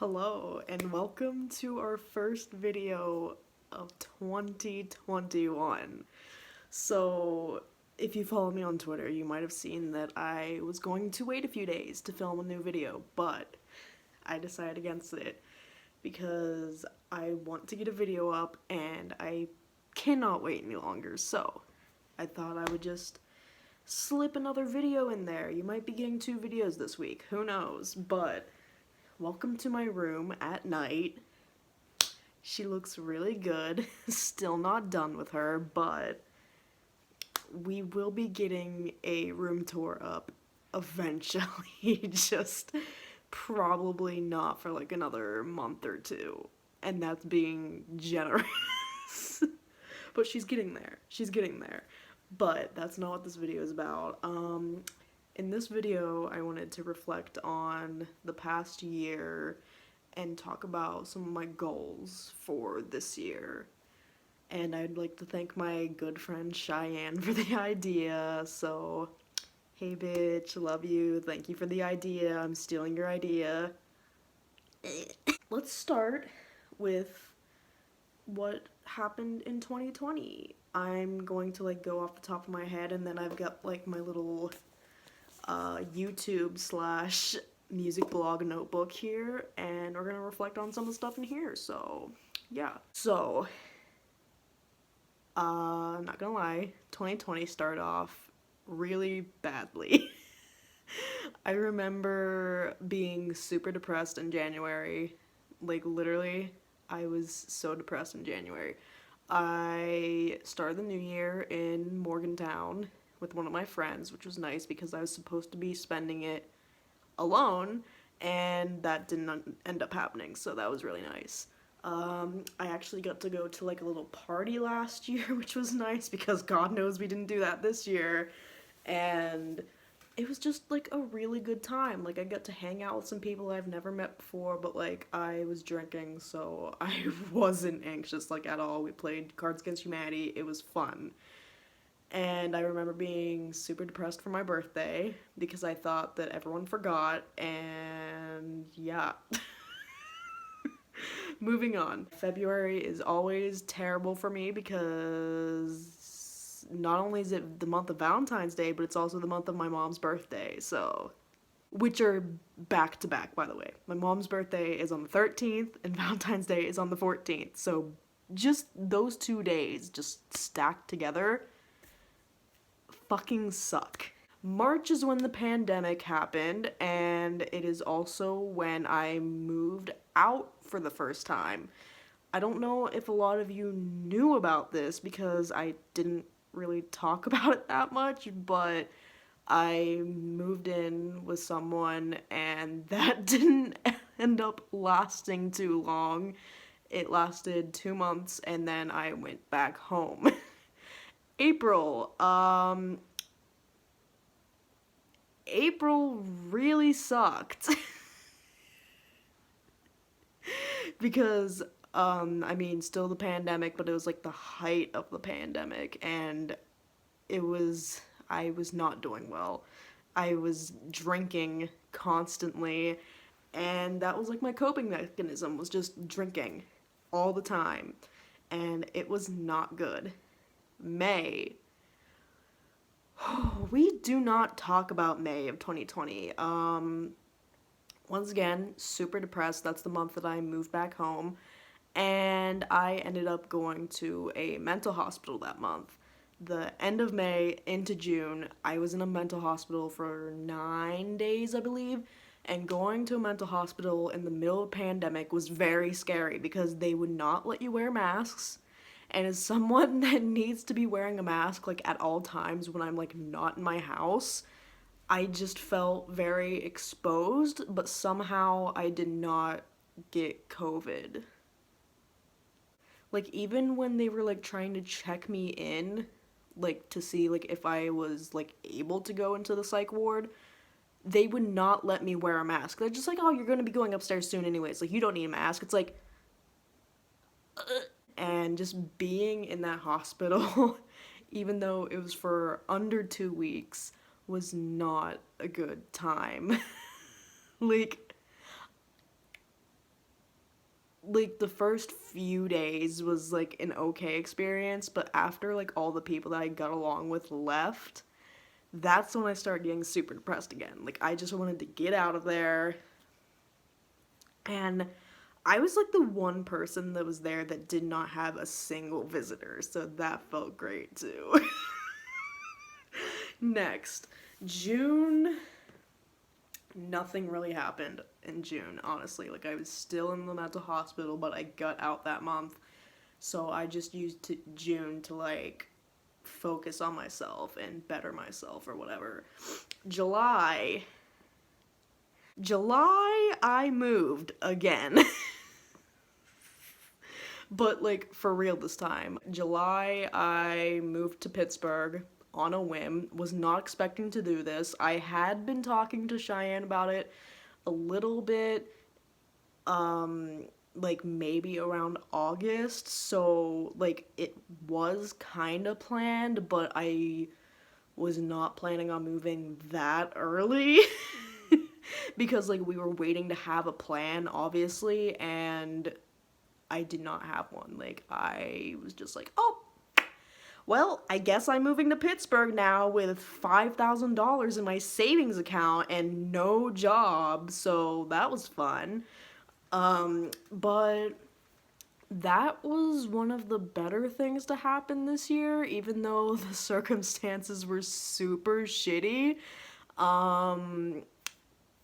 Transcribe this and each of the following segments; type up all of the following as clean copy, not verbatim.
Hello and welcome to our first video of 2021. So, if you follow me on Twitter, you might have seen that I was going to wait a few days to film a new video, but I decided against it because I want to get a video up and I cannot wait any longer. So, I thought I would just slip another video in there. You might be getting 2 videos this week, who knows, but welcome to my room at night. She looks really good. Still not done with her, but we will be getting a room tour up eventually. Just probably not for like another month or two. And that's being generous. But she's getting there. She's getting there. But that's not what this video is about. In this video, I wanted to reflect on the past year and talk about some of my goals for this year. And I'd like to thank my good friend Cheyenne for the idea. So, hey bitch, love you. Thank you for the idea. I'm stealing your idea. Let's start with what happened in 2020. I'm going to like go off the top of my head, and then I've got like my little YouTube slash music blog notebook here, and we're gonna reflect on some of the stuff in here. So yeah, so not gonna lie, 2020 started off really badly. I remember being super depressed in January. Like literally, I was so depressed in January. I started the new year in Morgantown with one of my friends, which was nice because I was supposed to be spending it alone, and that didn't end up happening, so that was really nice. I actually got to go to like a little party last year, which was nice because God knows we didn't do that this year, and it was just like a really good time. Like I got to hang out with some people I've never met before, but like I was drinking, so I wasn't anxious like at all. We played Cards Against Humanity. It was fun. And I remember being super depressed for my birthday because I thought that everyone forgot, and yeah. Moving on. February is always terrible for me because not only is it the month of Valentine's Day, but it's also the month of my mom's birthday, so. Which are back to back, by the way. My mom's birthday is on the 13th, and Valentine's Day is on the 14th, so just those 2 days just stacked together fucking suck. March is when the pandemic happened, and it is also when I moved out for the first time. I don't know if a lot of you knew about this because I didn't really talk about it that much, but I moved in with someone and that didn't end up lasting too long. It lasted 2 months and then I went back home. April, April really sucked. Because, I mean, still the pandemic, but it was like the height of the pandemic, and I was not doing well. I was drinking constantly, and that was like my coping mechanism, was just drinking all the time, and it was not good. May. We do not talk about May of 2020. Once again, super depressed. That's the month that I moved back home, and I ended up going to a mental hospital that month. The end of May into June, I was in a mental hospital for 9 days, I believe, and going to a mental hospital in the middle of a pandemic was very scary because they would not let you wear masks. And as someone that needs to be wearing a mask like at all times when I'm like not in my house, I just felt very exposed, but somehow I did not get COVID. Like even when they were like trying to check me in, like to see like if I was like able to go into the psych ward, they would not let me wear a mask. They're just like, "Oh, you're going to be going upstairs soon anyways. Like you don't need a mask." It's like and just being in that hospital, even though it was for under 2 weeks, was not a good time. Like, like, the first few days was, like, an okay experience, but after, like, all the people that I got along with left, that's when I started getting super depressed again. Like, I just wanted to get out of there. And I was, like, the one person that was there that did not have a single visitor, so that felt great, too. Next, June. Nothing really happened in June, honestly. Like, I was still in the mental hospital, but I got out that month. So I just used June to, like, focus on myself and better myself or whatever. July, I moved again. But, like, for real this time. July, I moved to Pittsburgh on a whim. Was not expecting to do this. I had been talking to Cheyenne about it a little bit, like, maybe around August. So, like, it was kind of planned, but I was not planning on moving that early. Because, like, we were waiting to have a plan, obviously, and I did not have one. Like, I was just like, oh, well, I guess I'm moving to Pittsburgh now with $5,000 in my savings account and no job, so that was fun. But that was one of the better things to happen this year, even though the circumstances were super shitty. I'm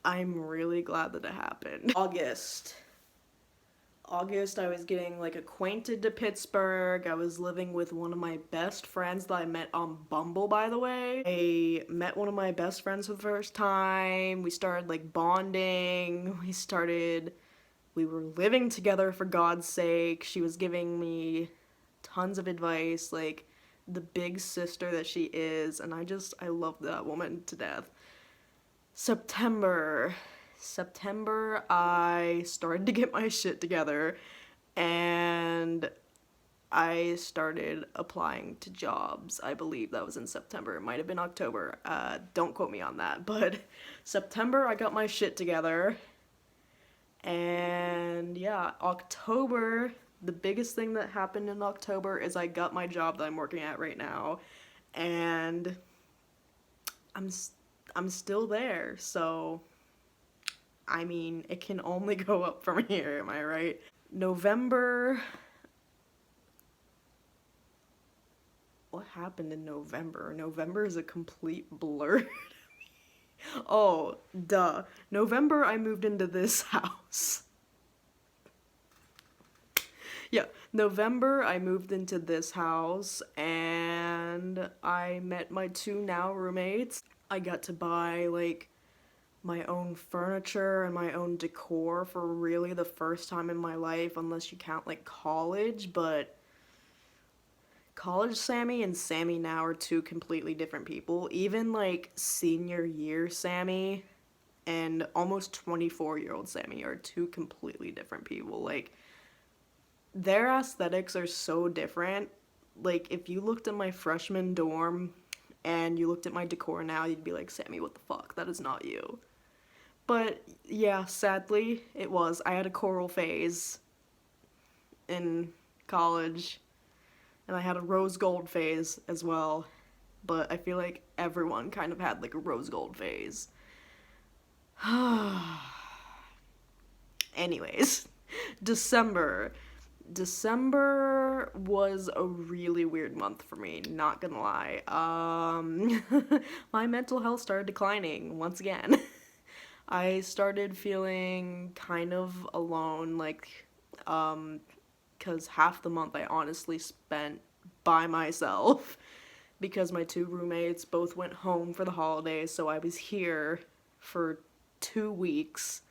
really glad that it happened. August, I was getting, like, acquainted to Pittsburgh. I was living with one of my best friends that I met on Bumble, by the way. I met one of my best friends for the first time. We started, like, bonding. We were living together, for God's sake. She was giving me tons of advice, like, the big sister that she is, and I love that woman to death. September, I started to get my shit together, and I started applying to jobs. I believe that was in September. It might have been October. Don't quote me on that. But September, I got my shit together. And yeah, October, the biggest thing that happened in October is I got my job that I'm working at right now. And I'm still there, so I mean, it can only go up from here, am I right? November. What happened in November? November is a complete blur. Oh, duh. November, I moved into this house. Yeah, November, I moved into this house, and I met my two now roommates. I got to buy, like, my own furniture and my own decor for really the first time in my life, unless you count, like, college, but college Sammy and Sammy now are two completely different people. Even, like, senior year Sammy and almost 24-year-old Sammy are two completely different people. Like, their aesthetics are so different. Like, if you looked at my freshman dorm and you looked at my decor now, you'd be like, Sammy, what the fuck? That is not you. But, yeah, sadly, it was. I had a coral phase in college, and I had a rose gold phase as well. But I feel like everyone kind of had, like, a rose gold phase. Anyways, December was a really weird month for me, not gonna lie. My mental health started declining once again. I started feeling kind of alone, like, because half the month I honestly spent by myself because my two roommates both went home for the holidays, so I was here for 2 weeks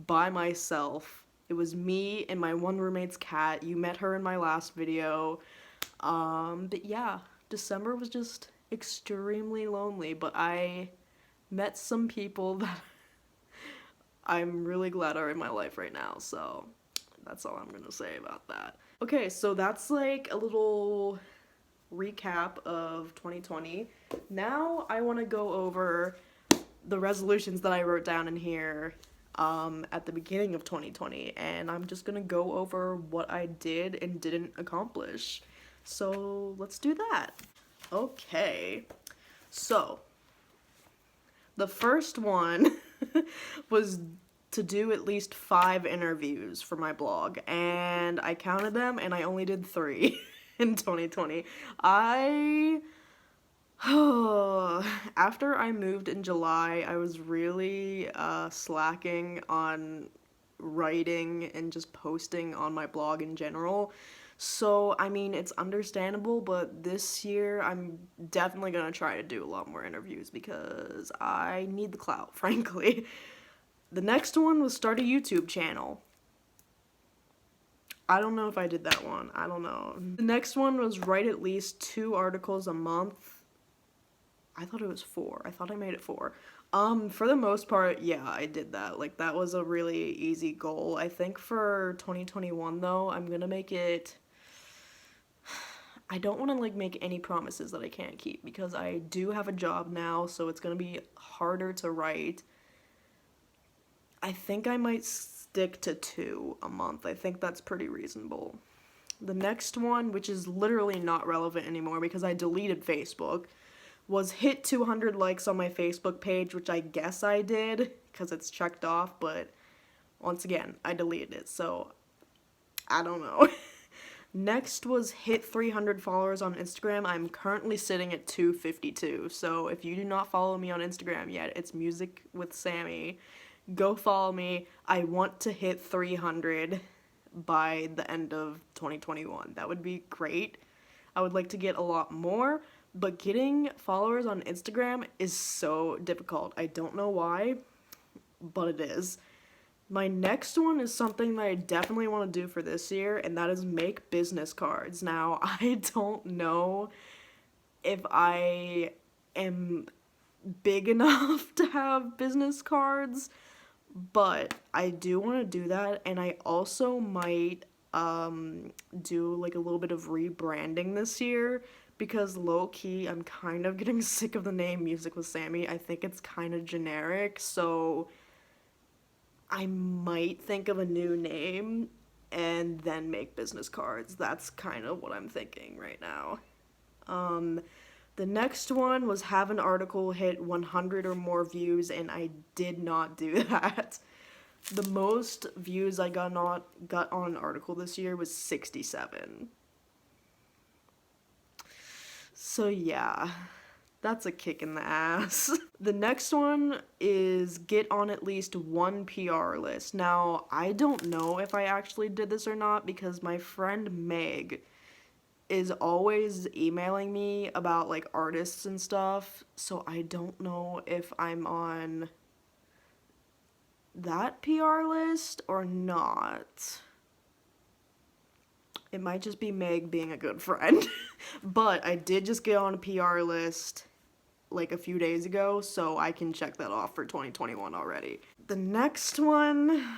by myself. It was me and my one roommate's cat. You met her in my last video. But yeah, December was just extremely lonely, but I met some people that I'm really glad are in my life right now, so that's all I'm gonna say about that. Okay, so that's like a little recap of 2020. Now I want to go over the resolutions that I wrote down in here at the beginning of 2020, and I'm just gonna go over what I did and didn't accomplish. So let's do that. Okay, so the first one was to do at least 5 interviews for my blog, and I counted them and I only did 3 in 2020. After I moved in July, I was really slacking on writing and just posting on my blog in general. So, I mean, it's understandable, but this year I'm definitely gonna try to do a lot more interviews because I need the clout, frankly. The next one was start a YouTube channel. I don't know if I did that one. I don't know. The next one was write at least 2 articles a month. I thought it was 4. I thought I made it 4. For the most part, yeah, I did that. Like, that was a really easy goal. I think for 2021, though, I'm gonna make it... I don't want to, like, make any promises that I can't keep because I do have a job now, so it's gonna be harder to write. I think I might stick to 2 a month. I think that's pretty reasonable. The next one, which is literally not relevant anymore because I deleted Facebook, was hit 200 likes on my Facebook page, which I guess I did because it's checked off, but once again, I deleted it, so I don't know. Next was hit 300 followers on Instagram. I'm currently sitting at 252, so if you do not follow me on Instagram yet, it's Music with Sammy. Go follow me. I want to hit 300 by the end of 2021. That would be great. I would like to get a lot more, but getting followers on Instagram is so difficult. I don't know why, but it is. My next one is something that I definitely want to do for this year, and that is make business cards. Now, I don't know if I am big enough to have business cards, but I do want to do that, and I also might do like a little bit of rebranding this year because low-key I'm kind of getting sick of the name Music with Sammy. I think it's kind of generic, so I might think of a new name and then make business cards. That's kind of what I'm thinking right now. The next one was have an article hit 100 or more views, and I did not do that. The most views I got on an article this year was 67. So yeah, that's a kick in the ass. The next one is get on at least 1 PR list. Now, I don't know if I actually did this or not because my friend Meg is always emailing me about like artists and stuff, so I don't know if I'm on that PR list or not. It might just be Meg being a good friend. But I did just get on a PR list like a few days ago, so I can check that off for 2021 already. The next one...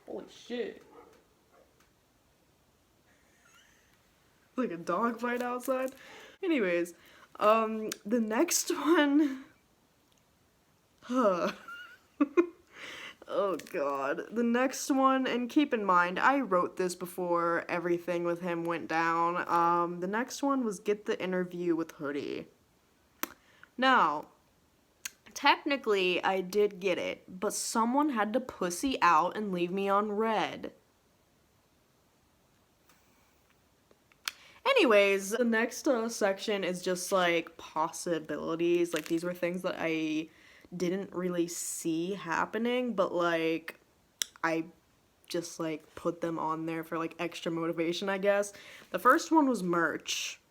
Holy shit. Like a dog fight outside. Anyways, the next one... Oh god. The next one, and keep in mind, I wrote this before everything with him went down. The next one was get the interview with Hoodie. Now, technically, I did get it, but someone had to pussy out and leave me on red. Anyways, the next section is just, like, possibilities. Like, these were things that I didn't really see happening, but, like, I just, like, put them on there for, like, extra motivation, I guess. The first one was merch.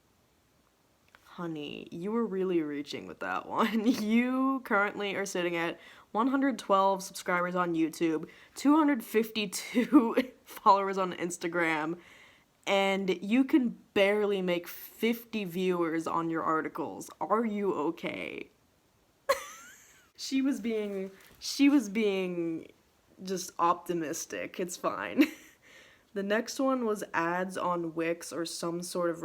Honey, you were really reaching with that one. You currently are sitting at 112 subscribers on YouTube, 252 followers on Instagram, and you can barely make 50 viewers on your articles. Are you okay? She was being just optimistic. It's fine. The next one was ads on Wix or some sort of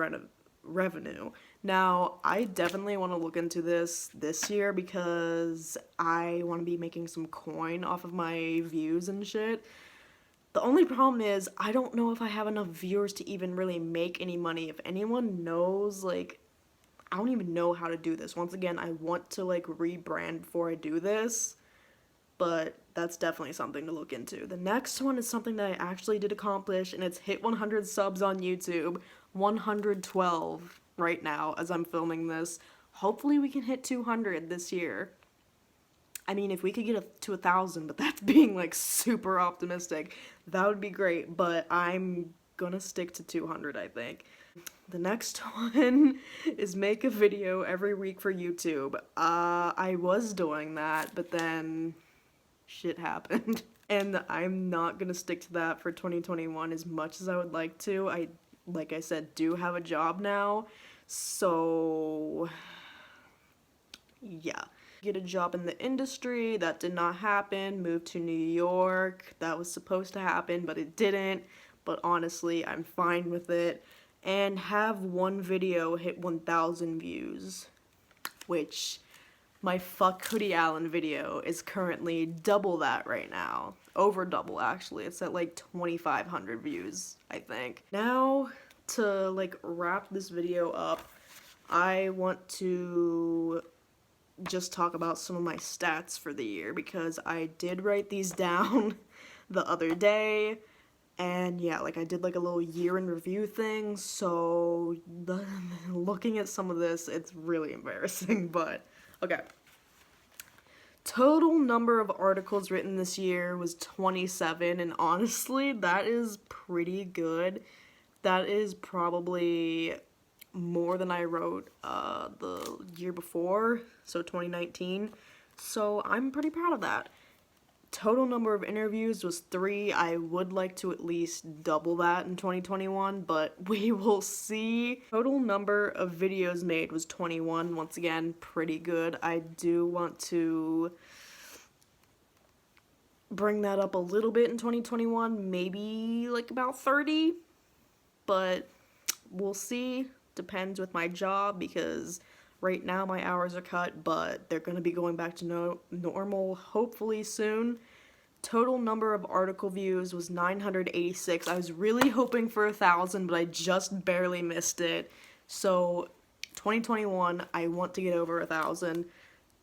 revenue. Now, I definitely want to look into this year because I want to be making some coin off of my views and shit. The only problem is I don't know if I have enough viewers to even really make any money. If anyone knows, like, I don't even know how to do this. Once again, I want to, like, rebrand before I do this, but that's definitely something to look into. The next one is something that I actually did accomplish, and it's hit 100 subs on YouTube. 112 right now as I'm filming this. Hopefully we can hit 200 this year. I mean, if we could get to 1,000, but that's being, like, super optimistic, that would be great, but I'm gonna stick to 200, I think. The next one is make a video every week for YouTube. I was doing that, but then shit happened. And I'm not gonna stick to that for 2021 as much as I would like to. Like I said, do have a job now, so yeah. Get a job in the industry, that did not happen. Moved to New York, that was supposed to happen, but it didn't. But honestly, I'm fine with it. And have one video hit 1,000 views, which my Fuck Hoodie Allen video is currently double that right now. Over double, actually. It's at like 2,500 views, I think. Now, to like wrap this video up, I want to just talk about some of my stats for the year because I did write these down the other day. And yeah, like I did like a little year in review thing, so looking at some of this, it's really embarrassing, but okay. Total number of articles written this year was 27, and honestly, that is pretty good. That is probably more than I wrote the year before, so 2019, so I'm pretty proud of that. Total number of interviews was 3. I would like to at least double that in 2021, but we will see. Total number of videos made was 21. Once again, pretty good. I do want to bring that up a little bit in 2021, maybe like about 30, but we'll see. Depends with my job because right now my hours are cut, but they're going to be going back to normal hopefully soon. Total number of article views was 986. I was really hoping for 1,000, but I just barely missed it. So 2021, I want to get over 1,000.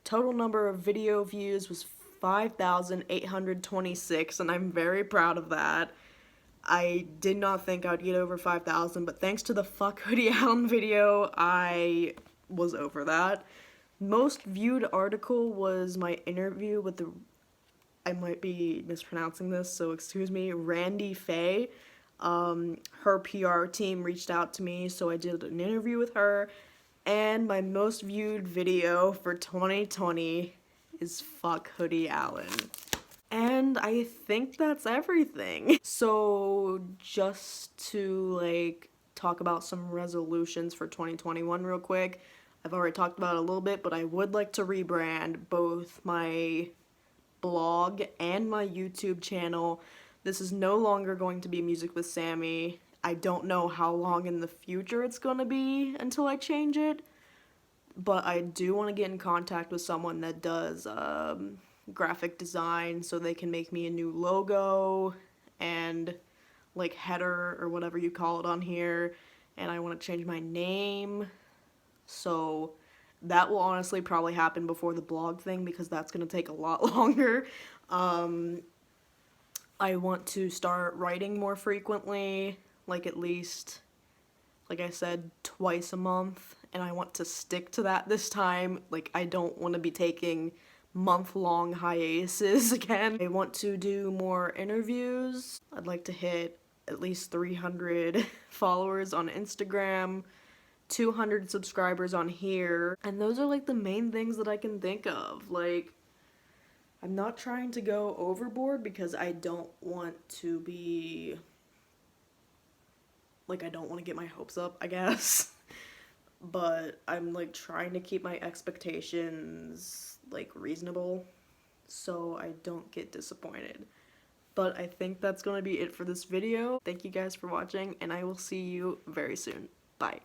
Total number of video views was 5,826, and I'm very proud of that. I did not think I would get over 5,000, but thanks to the Fuck Hoodie Allen video, I was over that. Most viewed article was my interview with I might be mispronouncing this, so excuse me, Randy Faye. Her PR team reached out to me, so I did an interview with her, and my most viewed video for 2020 is Fuck Hoodie Allen. And I think that's everything. So just to like talk about some resolutions for 2021 real quick. I've already talked about it a little bit, but I would like to rebrand both my blog and my YouTube channel. This is no longer going to be Music with Sammy. I don't know how long in the future it's going to be until I change it, but I do want to get in contact with someone that does graphic design so they can make me a new logo and like header or whatever you call it on here, and I want to change my name, so that will honestly probably happen before the blog thing because that's going to take a lot longer. I want to start writing more frequently, like at least, like I said, twice a month, and I want to stick to that this time. Like, I don't want to be taking month-long hiatuses again. I want to do more interviews. I'd like to hit at least 300 followers on Instagram, 200 subscribers on here, and those are like the main things that I can think of. Like, I'm not trying to go overboard because I don't want to be, like, I don't want to get my hopes up, I guess. But I'm like trying to keep my expectations like reasonable so I don't get disappointed. But I think that's gonna be it for this video. Thank you guys for watching, and I will see you very soon. Bye.